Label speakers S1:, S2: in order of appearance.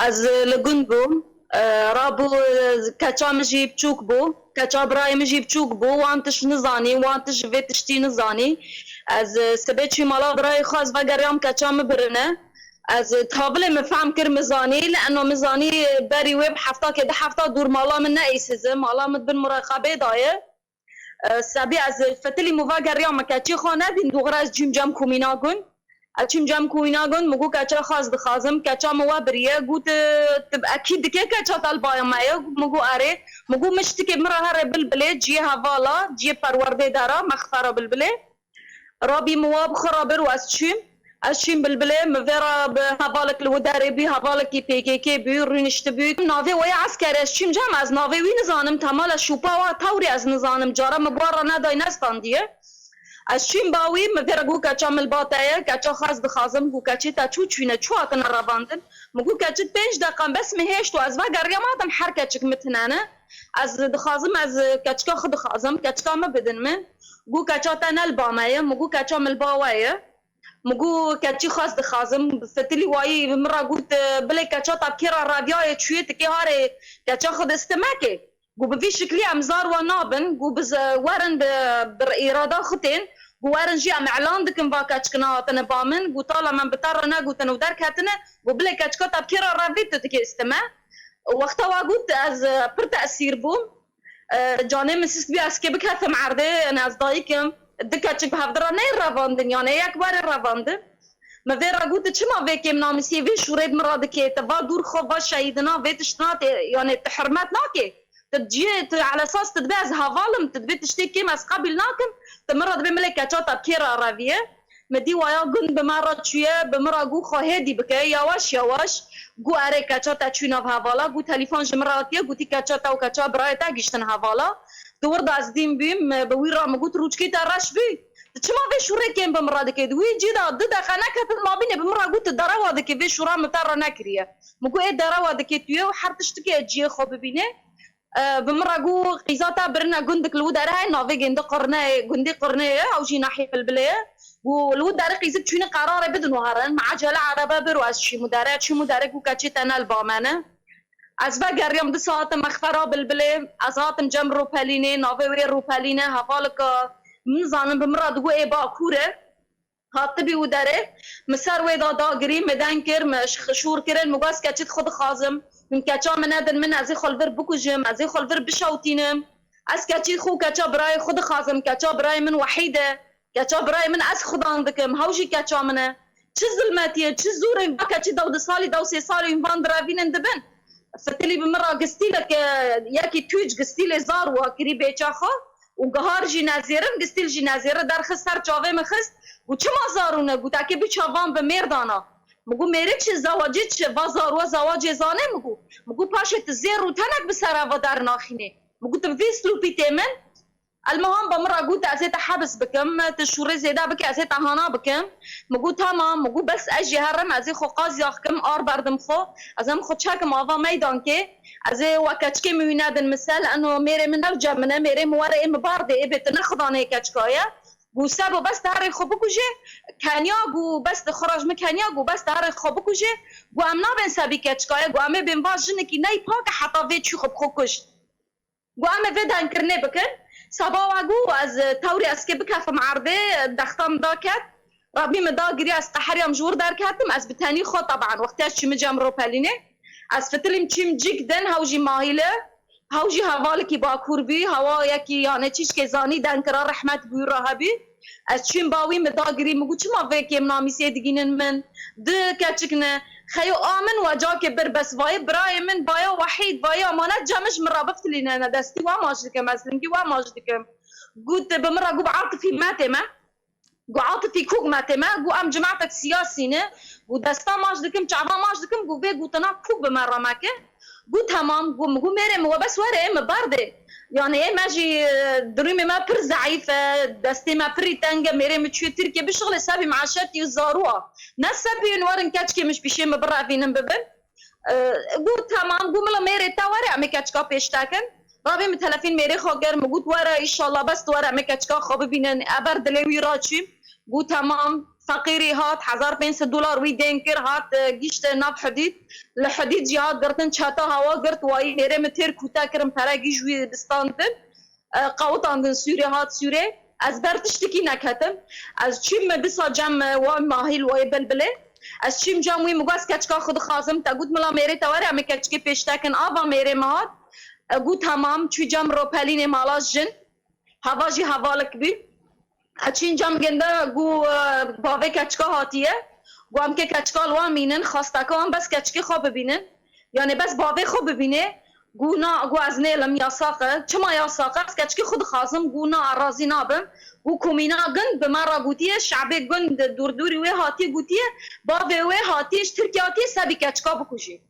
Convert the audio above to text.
S1: از لگن بوم رابو کچا مجی بچوک بو کچا برای مجی بچوک بو وانتش نزانی وانتش ویتشتی نزانی از سبچی مالا برای خاص و گریام کچا مبرنه از تابل مفهم کر مزانی لانه مزانی بری ويب حفتا كده حفتا دور مالا من نايسزم مالا مدبن مراقبه دايه سبي از فتلي مفاجر يوم كاتشي خانه دين دوغراز جيم جام كوميناغون اچم جام كوميناغون مگو كاتشا خاص دخازم كاتشا موابريه قوت تب اكيد كي كاتشا طالبايا معايا مگو اري مگو مشتكي مرها بالبلي جي هافالا جي پرورده دارا مخفره بالبلي رابي مواب خرابر واسچيم اشیم بلبله مفرا به حوالک الوداری بی حوالک PKK بی رینشت بی ناوی وی عسکری اشیم جام از ناوی وی نزانم تمال شوپا و تاوری از نزانم جارا مبارا ندای نستان دیه اشیم باوی مفرا گو کچا ملباتایه کچا خاص دخازم گو کچی تا چو چوینه چو آتن رواندن مگو کچی 5 دقیقه بس مهشت و از و گریاماتم هر کچک متنانه از دخازم از کچکا خود خازم کچکا ما بدن من گو کچا تنال بامایه مگو کچا ملباوایه مگو کچی خواست دخازم فتلی وایی مرا قلت بله کچا طب کیرا رادیای چویت که هاره کچا خود استماکه گو بفی شکلی امزار و نابن گو بز وارن بر ایرادا خطین گو وارن جی ام اعلان دکن با کچکنا تنبامن گو طالا من بطارنا گو تنو در کتنه گو بله کچکا طب کیرا رادیت تکی استما وقتا واقعد از پر تأثیر بوم جانه مسیست بی از که بکت معرده انا از دایکم دکچک بهدرا نه رواندن یعنی یک بار رواندن مفرا قلت چما ویکم نامسی وی شورید مراد که توا دور خوب شهیدنا ویتشنات یعنی تحرمت ناکه تجي على اساس تدباز هافالم تدبي تشتكي ما قبل ناكم تمرض بملكه شاطه بكيرا رافيه مدي ويا قن بمرة شويه بمرة جو خو هدي بكي يواش يواش جو اريكا شاطه تشوينا بهافالا جو تليفون جمراتيه جو تيكا شاطه وكاتشا برايتا جيشتن هافالا دور دازدين بيم بويرا مقوت روجكي تراش بي تشما في شوري كان بمرة دكي دوي جيدا ضد خناكه ما بين بمرة قلت الدراوه دكي في شورا متر نكريه مقو ايه الدراوه دكي توي وحر تشتكي اجي خو ببينه بمرة جو قيزاتا برنا جندك الودار هاي نافي جند قرنه جندي قرنه او شي ناحيه البلايه والودار قيزت شنو قرار بدن وهرن مع جل عربه برواز شي مدارات شي مدارك وكاتشي انا البامانه از بقى اليوم دسات مخفره بالبلايه ازات مجم روباليني نافي وي روبالينه هفالك من زانم بمرة دو اي باكوره هاتبي وداره مسار ويدا داغري مدان كر مش خشور كرن مقاس كاتشي خد خازم من كاتشا منادن من ازي خلفر بكوجم ازي خلفر بشاوتينم از كاتشي خو كاتشا براي خد خازم كاتشا براي من وحيده كاتشا براي من از خداندكم هاوجي كاتشا منه چه ظلماتيه چه زورن كاتشي داود سالي داو سي سالي فان درافين دبن فتلي بمره قستيلك ياكي توج قستيل زار وكري بيچاخه وقهار جنازيرم قستيل جنازيره در خسر چاوه مخست وچما زارونه گوتاكي بچاوان بمردانا مگو میره چه زواجی چه بازار و زواج زانه مگو پاشت زیر و تنک بسرا و در ناخینه مگو تنفیس لوپی تیمن المهم بمرا قلت ازيت حبس بكم تشوري زيدا بك ازيت هانا بكم مگو تمام مگو بس اجي هرم ازي خو قاز ياخكم ار بردم خو ازم خو چاكم آوا ميدان كي ازي وكچكي موينادن مثال انه ميري من الجا منه ميري مواري مبارده ابت نخدانه كچكايه گو سبو بس تاریخ خوب کجه کنیا گو بس خراج مکنیا گو بس تاریخ خوب کجه گو ام نابن سبی کچکای گو ام بین واژن کی نی پاک حتا وی چی خوب خوکش گو ام وی دان کرنه بکن سبا گو از توری از که بکف معرضه دختم داکت ربی مداگری از قحریم جور در کتم از بتانی خو طبعا وقتاش چی مجام روپالینه از فتلم چیم جیکدن هاوجی ماهیله هاوجي هوالكي باكور بي هوا يكي يعني تشيش كزاني دانكرا رحمت بيورها بي اشين باوي مداغري مگو چما وكي منامي سيدگينن من د كچكنه خيو امن وجاك بر بس واي براي من بايا وحيد بايا امانه جمش مرابط لينا انا دستي وماجدكم اسلمكي وماجدكم قلت بمره قو عاطفي ماتمه قو عاطفي كوك ماتمه قو ام جماعتك سياسينه ودستا ماجدكم چعبا ماجدكم قو في قوتنا كوك بمره ماكه قو تمام قو مگو میرم و بس وره مبارده يعني ايه ماجي دريمي ما بر ضعيفه دستي ما بري تنجا ميرم تشوي تركي بشغل سابي معاشاتي وزاروها ناس سابي نورن كاتشكي مش بشي مبرع فينن ببن قو تمام قو ملا ميري تا ورع مكاتشكا بيشتاكن رابي متلفين ميري خوغر مقود ورا ان شاء الله بس ورع مكاتشكا خو ببينن ابر دلوي راتشي قو تمام فقيري هات 1500 دلار وی دین کر هات گیشت ناب حدید لحدید جهاد گرتن چهتا هوا گرت وای هره متر کوتا کرم پرا گیش وی دستاندن قوتاندن سوره هات سوره از برتشتکی نکتم از چیم بسا جم و ماهیل و بلبله از چیم جم وی مگاس کچکا خود خازم تا گوت ملا میره تواره همه کچکی پیشتکن آبا میره مهات گوت تمام چوی جم رو پلین مالاش جن هوا جی حوالک بی اچین جم گنده گو باوه کچکا هاتیه گو هم که کچکال وان مینن خواستکا هم بس کچکی خواب ببینن یعنی بس باوه خوب ببینه گو نا گو از نیلم یاساقه چما یاساقه از کچکی خود خازم گو نا عرازی نابم گو کومینا گند به من را گوتیه شعبه گند دور دوری وی هاتیه گوتیه باوه وی هاتیش ترکی هاتیه سبی کچکا بکشی